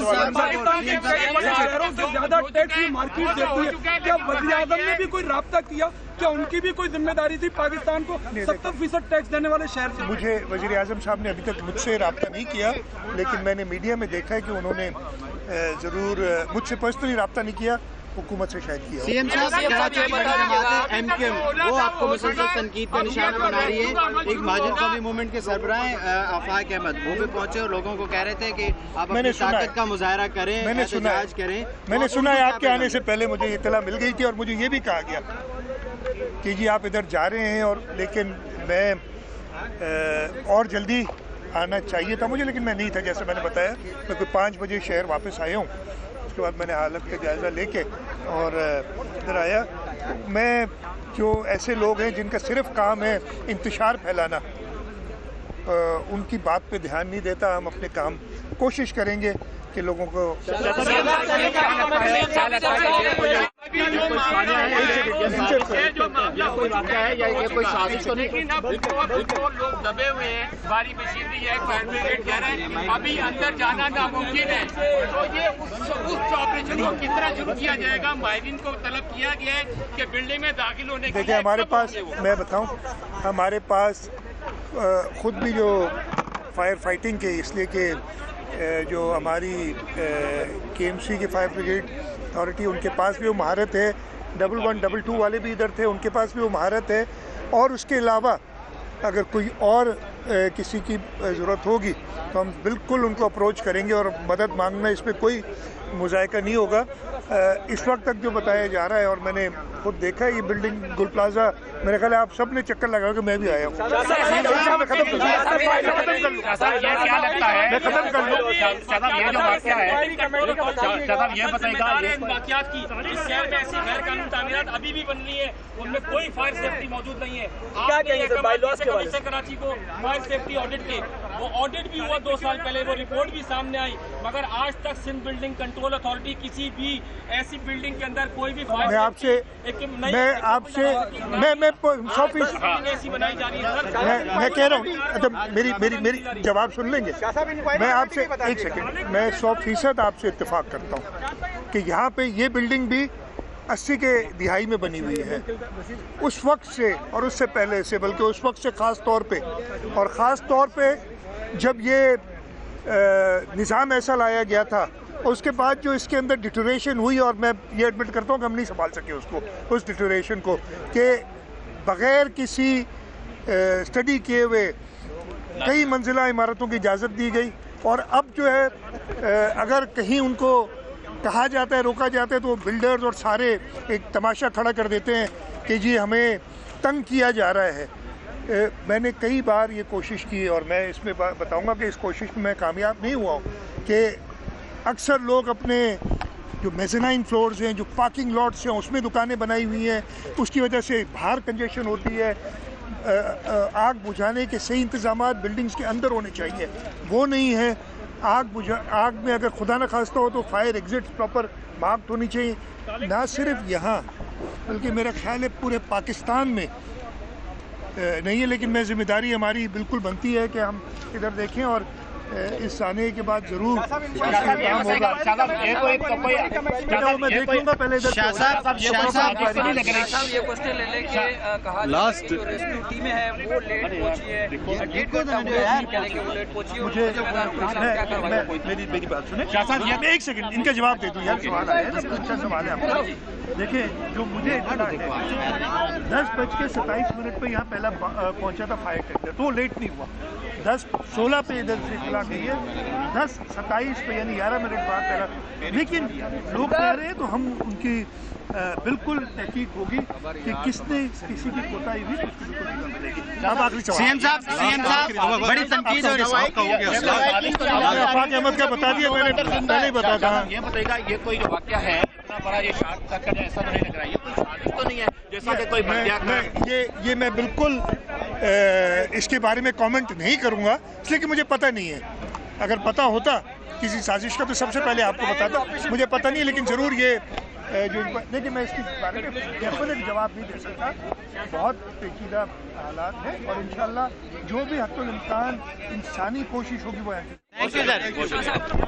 पाकिस्तान के कई बड़े शहरों से ज्यादा टैक्स की मार्केट देती है। क्या वज़ीर आज़म ने भी कोई राब्ता किया? क्या उनकी भी कोई जिम्मेदारी थी पाकिस्तान को 70% टैक्स देने वाले शहर से? मुझे वज़ीर आज़म साहब ने अभी तक मुझसे राब्ता नहीं किया, लेकिन मैंने मीडिया में देखा है कि उन्होंने ज़रूर मुझसे पर्सनली राब्ता नहीं किया, हुकूमत से शायद किया। सीएम साहब, कराची की बड़ी जमात एमकेएम वो आपको मुसलसल तनकीद का निशाना बना रही है। एक महाजन कौमी मूवमेंट के सरबराह आफाक अहमद वो भी पहुंचे और लोगों को कह रहे थे कि आप अपनी ताकत का मुजाहरा करें, एहतजाज करें। मैंने सुना है आपके आने से पहले मुझे इत्तला मिल गई थी और मुझे ये भी कहा गया कि जी आप इधर जा रहे हैं, और लेकिन मैं और जल्दी आना चाहिए था मुझे, लेकिन मैं नहीं था। जैसे मैंने बताया मैं कोई 5 बजे शहर वापस आया हूँ, उसके बाद मैंने हालत का जायज़ा लेके और इधर आया। मैं जो ऐसे लोग हैं जिनका सिर्फ काम है इंतशार फैलाना, उनकी बात पे ध्यान नहीं देता। हम अपने काम कोशिश करेंगे कि लोगों को कोई वाक़या है या ये कोई साजिश तो नहीं? लोग दबे हुए हैं, बारी मशीन भी है, फायर ब्रिगेड कह रहे हैं अभी अंदर जाना नामुमकिन है। तो ये उस ऑपरेशन को किस तरह शुरू किया जाएगा? माहिरीन को तलब किया गया है कि बिल्डिंग में दाखिल होने के लिए। देखिए हमारे पास, मैं बताऊं, हमारे पास खुद भी जो फायर फाइटिंग के, इसलिए कि जो हमारी KMC की फायर ब्रिगेड अथॉरिटी, उनके पास भी वो महारत है। 11, 22 वाले भी इधर थे, उनके पास भी वो महारत है। और उसके अलावा अगर कोई और किसी की ज़रूरत होगी तो हम बिल्कुल उनको अप्रोच करेंगे और मदद मांगना, इसमें कोई मुज़ायका नहीं होगा। इस वक्त तक जो बताया जा रहा है, और मैंने खुद देखा है, ये बिल्डिंग गुल प्लाजा, मेरे ख्याल है आप सब ने चक्कर लगा के, मैं भी आया हूँ। क्या लगता है ये जो वाक़या है, ये बताएगा वाक़यात की इस शहर में ऐसी गैर कानूनी तामीरात अभी भी बन रही है, उनमें कोई फायर सेफ्टी मौजूद नहीं है। क्या कहेंगे कराची को फायर सेफ्टी ऑडिट के, वो ऑडिट भी हुआ 2 साल पहले, वो रिपोर्ट भी सामने आई, मगर आज तक सिंध बिल्डिंग कंट्रोल अथॉरिटी किसी भी ऐसी बिल्डिंग के अंदर कोई भी फायर मैं 100% बनाई जा रही है। मैं कह रहा हूँ, अच्छा मेरी जवाब सुन लेंगे। मैं आपसे एक सेकंड, मैं 100% आपसे इत्तेफाक करता हूँ कि यहाँ पे ये बिल्डिंग भी 80 के दिहाई में बनी हुई है। उस वक्त से और उससे पहले से, बल्कि उस वक्त से ख़ास तौर पे जब ये निज़ाम ऐसा लाया गया था, उसके बाद जो इसके अंदर डिटोरेशन हुई, और मैं ये एडमिट करता हूँ कि हम नहीं संभाल सके उसको, उस डिटोरेशन को, कि बग़ैर किसी स्टडी किए हुए कई मंजिला इमारतों की इजाज़त दी गई। और अब जो है अगर कहीं उनको कहा जाता है, रोका जाता है, तो बिल्डर्स और सारे एक तमाशा खड़ा कर देते हैं कि जी हमें तंग किया जा रहा है। मैंने कई बार ये कोशिश की, और मैं इसमें बताऊंगा कि इस कोशिश में मैं कामयाब नहीं हुआ हूँ, कि अक्सर लोग अपने जो मेज़नाइन फ्लोर्स हैं, जो पार्किंग लॉट्स हैं, उसमें दुकानें बनाई हुई हैं, उसकी वजह से बाहर कंजेशन होती है। आग बुझाने के सही इंतज़ामात बिल्डिंग्स के अंदर होने चाहिए, वो नहीं है। आग में अगर खुदा न खास्ता हो तो फायर एग्जिट प्रॉपर मार्क्ड होनी चाहिए, ना सिर्फ यहाँ बल्कि मेरा ख्याल है पूरे पाकिस्तान में नहीं है। लेकिन मैं जिम्मेदारी हमारी बिल्कुल बनती है कि हम इधर देखें, और इस आने के बाद जरूर काम होगा। मैं देख लूँगा पहले इधर। लास्ट मेरी बात सुने शाह साहब, मैं एक सेकंड इनका जवाब दे दूँ यार, सवाल आया है, अच्छा सवाल है आपका। देखिए जो मुझे इतना है 10:27 पे यहाँ पहला पहुँचा था फायर टेंडर, तो लेट नहीं हुआ। 10:16 पे इधर से इतला गई है, 10:27 पे यानी 11 मिनट बाद पहला। लेकिन लोग कह रहे हैं तो हम उनकी बिल्कुल तहकीक होगी कि किसने किसी की कोताही हुई, उसकी बिल्कुल सजा मिलेगी। अब आखिरी सवाल सीएम साहब बड़ी तनकीद और आफाक अहमद का बता दिया मैंने, पहले ही बता था। ये बताएगा ये कोई जो वाक़या है इतना बड़ा, ये शार्ट सर्किट ऐसा नहीं लग रहा है, ये कोई साजिश तो नहीं है जैसा कि कोई ये मैं बिल्कुल इसके बारे में कमेंट नहीं करूंगा, इसलिए कि मुझे पता नहीं है। अगर पता होता किसी साजिश का तो सबसे पहले आपको बताता, मुझे पता नहीं है। लेकिन ज़रूर ये जो, लेकिन मैं इसके बारे में डेफिनेट जवाब नहीं दे सकता। बहुत पेचीदा हालात है, और इंशाल्लाह जो भी हत्तुल इम्कान इंसानी कोशिश होगी वो